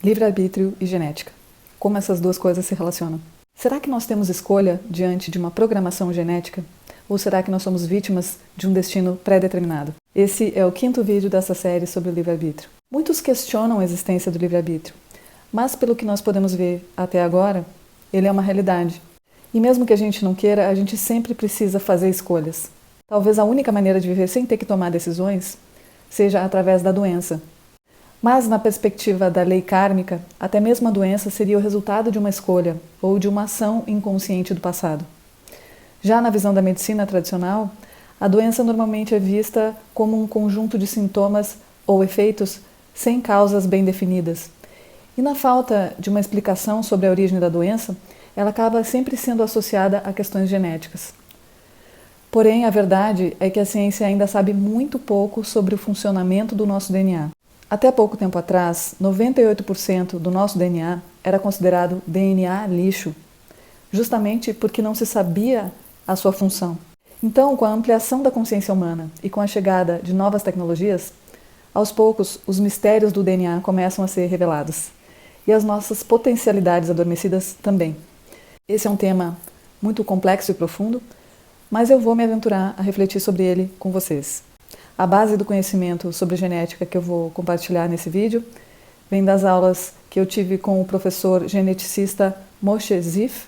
Livre-arbítrio e genética. Como essas duas coisas se relacionam? Será que nós temos escolha diante de uma programação genética? Ou será que nós somos vítimas de um destino pré-determinado? Esse é o 5º vídeo dessa série sobre o livre-arbítrio. Muitos questionam a existência do livre-arbítrio, mas pelo que nós podemos ver até agora, ele é uma realidade. E mesmo que a gente não queira, a gente sempre precisa fazer escolhas. Talvez a única maneira de viver sem ter que tomar decisões seja através da doença. Mas, na perspectiva da lei kármica, até mesmo a doença seria o resultado de uma escolha ou de uma ação inconsciente do passado. Já na visão da medicina tradicional, a doença normalmente é vista como um conjunto de sintomas ou efeitos sem causas bem definidas. E na falta de uma explicação sobre a origem da doença, ela acaba sempre sendo associada a questões genéticas. Porém, a verdade é que a ciência ainda sabe muito pouco sobre o funcionamento do nosso DNA. Até pouco tempo atrás, 98% do nosso DNA era considerado DNA lixo, justamente porque não se sabia a sua função. Então, com a ampliação da consciência humana e com a chegada de novas tecnologias, aos poucos os mistérios do DNA começam a ser revelados e as nossas potencialidades adormecidas também. Esse é um tema muito complexo e profundo, mas eu vou me aventurar a refletir sobre ele com vocês. A base do conhecimento sobre genética que eu vou compartilhar nesse vídeo vem das aulas que eu tive com o professor geneticista Moshe Zif,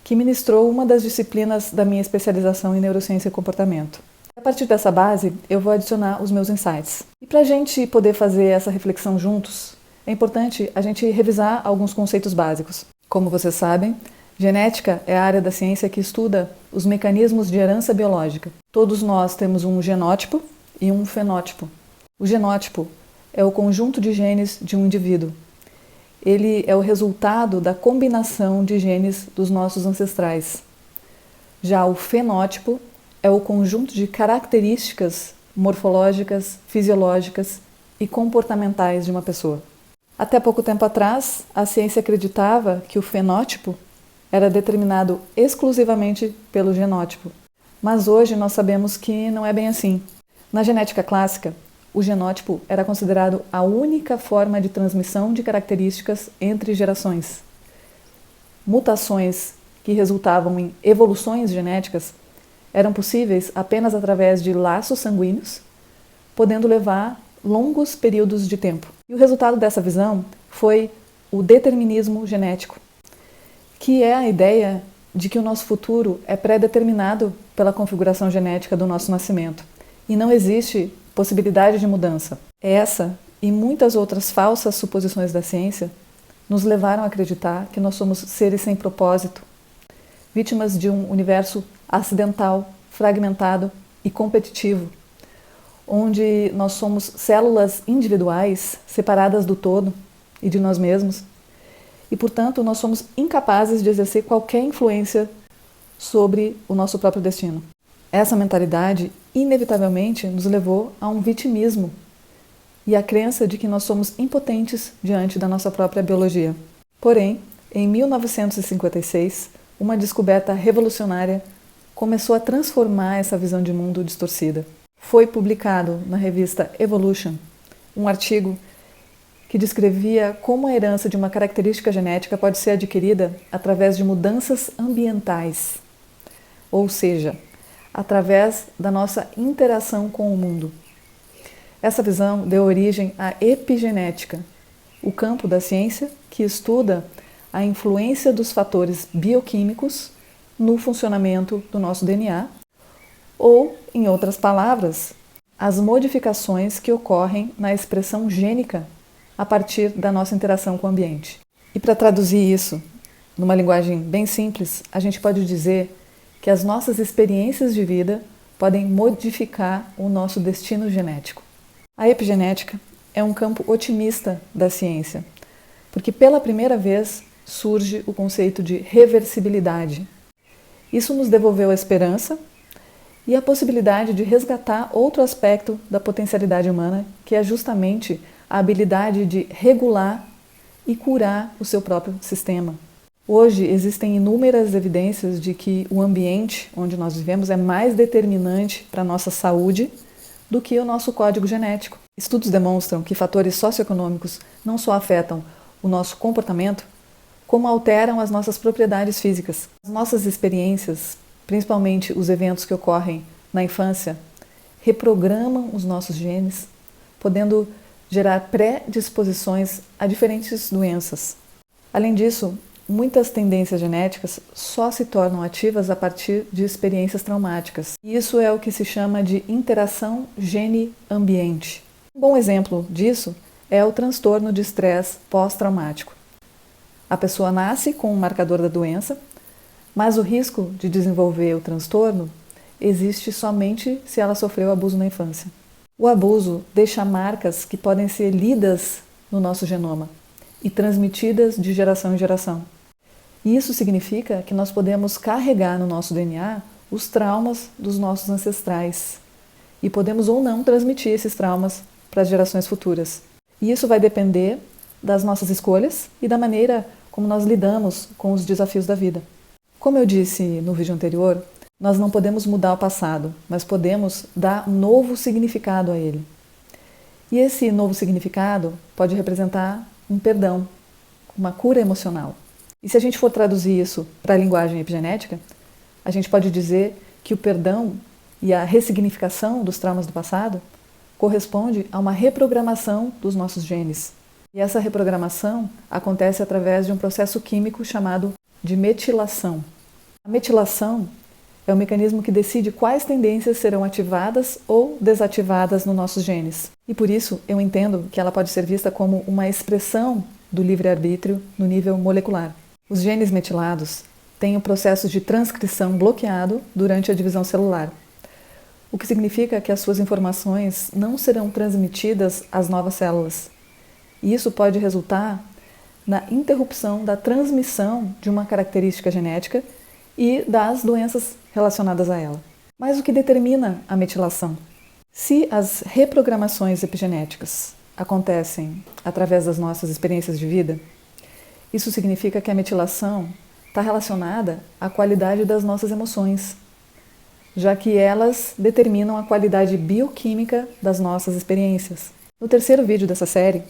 que ministrou uma das disciplinas da minha especialização em neurociência e comportamento. A partir dessa base, eu vou adicionar os meus insights. E para a gente poder fazer essa reflexão juntos, é importante a gente revisar alguns conceitos básicos. Como vocês sabem, genética é a área da ciência que estuda os mecanismos de herança biológica. Todos nós temos um genótipo e um fenótipo. O genótipo é o conjunto de genes de um indivíduo. Ele é o resultado da combinação de genes dos nossos ancestrais. Já o fenótipo é o conjunto de características morfológicas, fisiológicas e comportamentais de uma pessoa. Até pouco tempo atrás, a ciência acreditava que o fenótipo era determinado exclusivamente pelo genótipo. Mas hoje nós sabemos que não é bem assim. Na genética clássica, o genótipo era considerado a única forma de transmissão de características entre gerações. Mutações que resultavam em evoluções genéticas eram possíveis apenas através de laços sanguíneos, podendo levar longos períodos de tempo. E o resultado dessa visão foi o determinismo genético, que é a ideia de que o nosso futuro é pré-determinado pela configuração genética do nosso nascimento e não existe possibilidade de mudança. Essa e muitas outras falsas suposições da ciência nos levaram a acreditar que nós somos seres sem propósito, vítimas de um universo acidental, fragmentado e competitivo, onde nós somos células individuais separadas do todo e de nós mesmos, e, portanto, nós somos incapazes de exercer qualquer influência sobre o nosso próprio destino. Essa mentalidade, inevitavelmente, nos levou a um vitimismo e a crença de que nós somos impotentes diante da nossa própria biologia. Porém, em 1956, uma descoberta revolucionária começou a transformar essa visão de mundo distorcida. Foi publicado na revista Evolution um artigo que descrevia como a herança de uma característica genética pode ser adquirida através de mudanças ambientais, ou seja, através da nossa interação com o mundo. Essa visão deu origem à epigenética, o campo da ciência que estuda a influência dos fatores bioquímicos no funcionamento do nosso DNA, ou, em outras palavras, as modificações que ocorrem na expressão gênica a partir da nossa interação com o ambiente. E para traduzir isso numa linguagem bem simples, a gente pode dizer que as nossas experiências de vida podem modificar o nosso destino genético. A epigenética é um campo otimista da ciência, porque pela primeira vez surge o conceito de reversibilidade. Isso nos devolveu a esperança e a possibilidade de resgatar outro aspecto da potencialidade humana, que é justamente a habilidade de regular e curar o seu próprio sistema. Hoje existem inúmeras evidências de que o ambiente onde nós vivemos é mais determinante para a nossa saúde do que o nosso código genético. Estudos demonstram que fatores socioeconômicos não só afetam o nosso comportamento, como alteram as nossas propriedades físicas. As nossas experiências, principalmente os eventos que ocorrem na infância, reprogramam os nossos genes, podendo gerar predisposições a diferentes doenças. Além disso, muitas tendências genéticas só se tornam ativas a partir de experiências traumáticas. E isso é o que se chama de interação gene-ambiente. Um bom exemplo disso é o transtorno de estresse pós-traumático. A pessoa nasce com um marcador da doença, mas o risco de desenvolver o transtorno existe somente se ela sofreu abuso na infância. O abuso deixa marcas que podem ser lidas no nosso genoma e transmitidas de geração em geração. E isso significa que nós podemos carregar no nosso DNA os traumas dos nossos ancestrais e podemos ou não transmitir esses traumas para as gerações futuras. E isso vai depender das nossas escolhas e da maneira como nós lidamos com os desafios da vida. Como eu disse no vídeo anterior, nós não podemos mudar o passado, mas podemos dar um novo significado a ele. E esse novo significado pode representar um perdão, uma cura emocional. E se a gente for traduzir isso para a linguagem epigenética, a gente pode dizer que o perdão e a ressignificação dos traumas do passado corresponde a uma reprogramação dos nossos genes. E essa reprogramação acontece através de um processo químico chamado de metilação. A metilação é o mecanismo que decide quais tendências serão ativadas ou desativadas nos nossos genes. E por isso eu entendo que ela pode ser vista como uma expressão do livre-arbítrio no nível molecular. Os genes metilados têm o processo de transcrição bloqueado durante a divisão celular, o que significa que as suas informações não serão transmitidas às novas células. E isso pode resultar na interrupção da transmissão de uma característica genética e das doenças relacionadas a ela. Mas o que determina a metilação? Se as reprogramações epigenéticas acontecem através das nossas experiências de vida, isso significa que a metilação está relacionada à qualidade das nossas emoções, já que elas determinam a qualidade bioquímica das nossas experiências. No terceiro vídeo dessa série,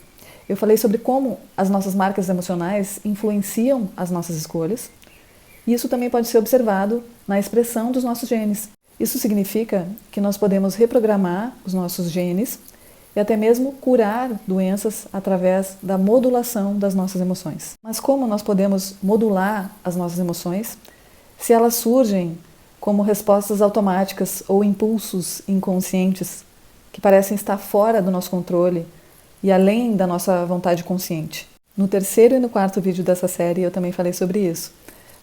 eu falei sobre como as nossas marcas emocionais influenciam as nossas escolhas, e isso também pode ser observado na expressão dos nossos genes. Isso significa que nós podemos reprogramar os nossos genes e até mesmo curar doenças através da modulação das nossas emoções. Mas como nós podemos modular as nossas emoções se elas surgem como respostas automáticas ou impulsos inconscientes que parecem estar fora do nosso controle e além da nossa vontade consciente? No terceiro e no quarto vídeo dessa série eu também falei sobre isso.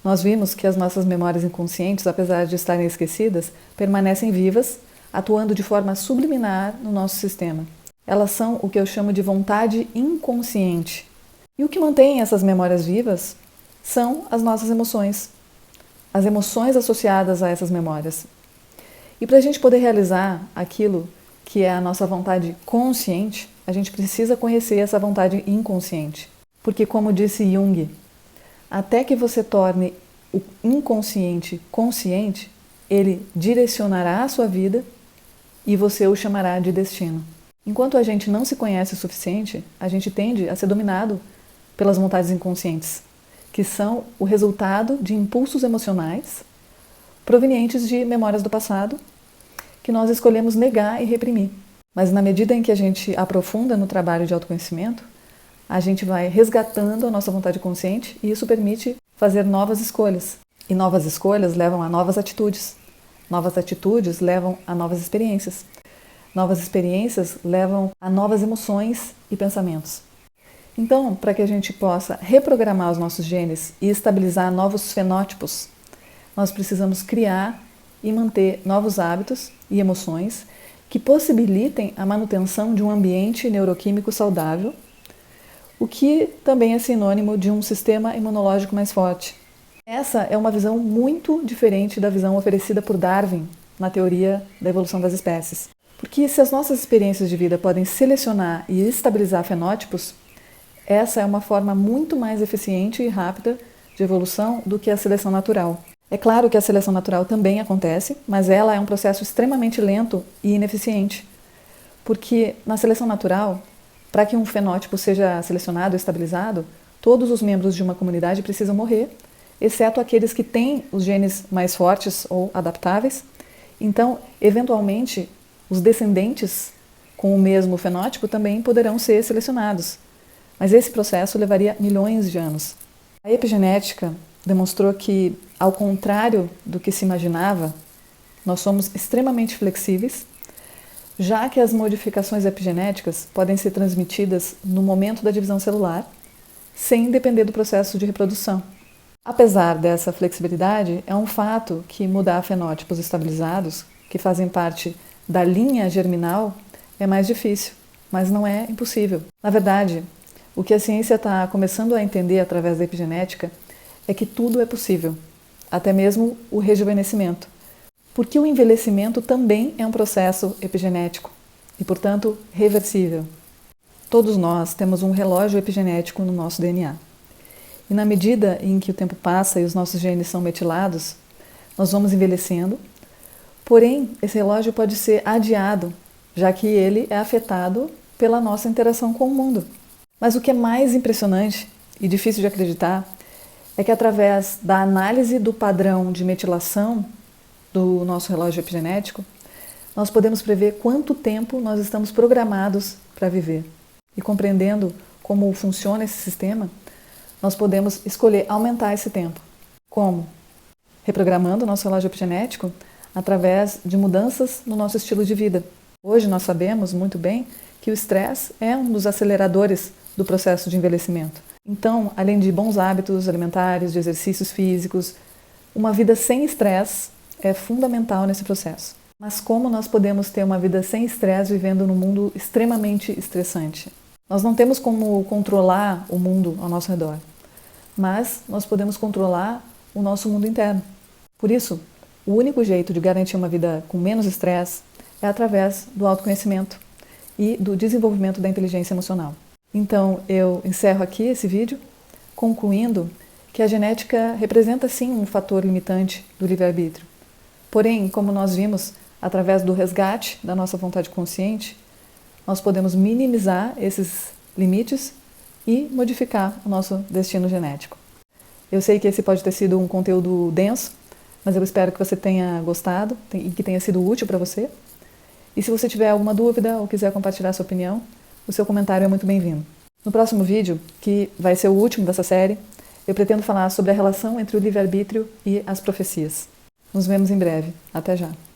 Nós vimos que as nossas memórias inconscientes, apesar de estarem esquecidas, permanecem vivas, atuando de forma subliminar no nosso sistema. Elas são o que eu chamo de vontade inconsciente. E o que mantém essas memórias vivas são as nossas emoções, as emoções associadas a essas memórias. E para a gente poder realizar aquilo que é a nossa vontade consciente, a gente precisa conhecer essa vontade inconsciente. Porque, como disse Jung, até que você torne o inconsciente consciente, ele direcionará a sua vida e você o chamará de destino. Enquanto a gente não se conhece o suficiente, a gente tende a ser dominado pelas vontades inconscientes, que são o resultado de impulsos emocionais provenientes de memórias do passado que nós escolhemos negar e reprimir. Mas na medida em que a gente aprofunda no trabalho de autoconhecimento, a gente vai resgatando a nossa vontade consciente e isso permite fazer novas escolhas. E novas escolhas levam a novas atitudes. Novas atitudes levam a novas experiências. Novas experiências levam a novas emoções e pensamentos. Então, para que a gente possa reprogramar os nossos genes e estabilizar novos fenótipos, nós precisamos criar e manter novos hábitos e emoções que possibilitem a manutenção de um ambiente neuroquímico saudável, o que também é sinônimo de um sistema imunológico mais forte. Essa é uma visão muito diferente da visão oferecida por Darwin na teoria da evolução das espécies. Porque se as nossas experiências de vida podem selecionar e estabilizar fenótipos, essa é uma forma muito mais eficiente e rápida de evolução do que a seleção natural. É claro que a seleção natural também acontece, mas ela é um processo extremamente lento e ineficiente. Porque na seleção natural, Para que um fenótipo seja selecionado, estabilizado, todos os membros de uma comunidade precisam morrer, exceto aqueles que têm os genes mais fortes ou adaptáveis. Então, eventualmente, os descendentes com o mesmo fenótipo também poderão ser selecionados. Mas esse processo levaria milhões de anos. A epigenética demonstrou que, ao contrário do que se imaginava, nós somos extremamente flexíveis, já que as modificações epigenéticas podem ser transmitidas no momento da divisão celular, sem depender do processo de reprodução. Apesar dessa flexibilidade, é um fato que mudar fenótipos estabilizados, que fazem parte da linha germinal, é mais difícil, mas não é impossível. Na verdade, o que a ciência está começando a entender através da epigenética é que tudo é possível, até mesmo o rejuvenescimento, porque o envelhecimento também é um processo epigenético e, portanto, reversível. Todos nós temos um relógio epigenético no nosso DNA. E na medida em que o tempo passa e os nossos genes são metilados, nós vamos envelhecendo, porém, esse relógio pode ser adiado, já que ele é afetado pela nossa interação com o mundo. Mas o que é mais impressionante e difícil de acreditar é que, através da análise do padrão de metilação do nosso relógio epigenético, nós podemos prever quanto tempo nós estamos programados para viver. E compreendendo como funciona esse sistema, nós podemos escolher aumentar esse tempo. Como? Reprogramando o nosso relógio epigenético através de mudanças no nosso estilo de vida. Hoje nós sabemos muito bem que o estresse é um dos aceleradores do processo de envelhecimento. Então, além de bons hábitos alimentares, de exercícios físicos, uma vida sem estresse é fundamental nesse processo. Mas como nós podemos ter uma vida sem estresse vivendo num mundo extremamente estressante? Nós não temos como controlar o mundo ao nosso redor, mas nós podemos controlar o nosso mundo interno. Por isso, o único jeito de garantir uma vida com menos estresse é através do autoconhecimento e do desenvolvimento da inteligência emocional. Então, eu encerro aqui esse vídeo, concluindo que a genética representa sim um fator limitante do livre-arbítrio. Porém, como nós vimos, através do resgate da nossa vontade consciente, nós podemos minimizar esses limites e modificar o nosso destino genético. Eu sei que esse pode ter sido um conteúdo denso, mas eu espero que você tenha gostado e que tenha sido útil para você. E se você tiver alguma dúvida ou quiser compartilhar sua opinião, o seu comentário é muito bem-vindo. No próximo vídeo, que vai ser o último dessa série, eu pretendo falar sobre a relação entre o livre-arbítrio e as profecias. Nos vemos em breve. Até já!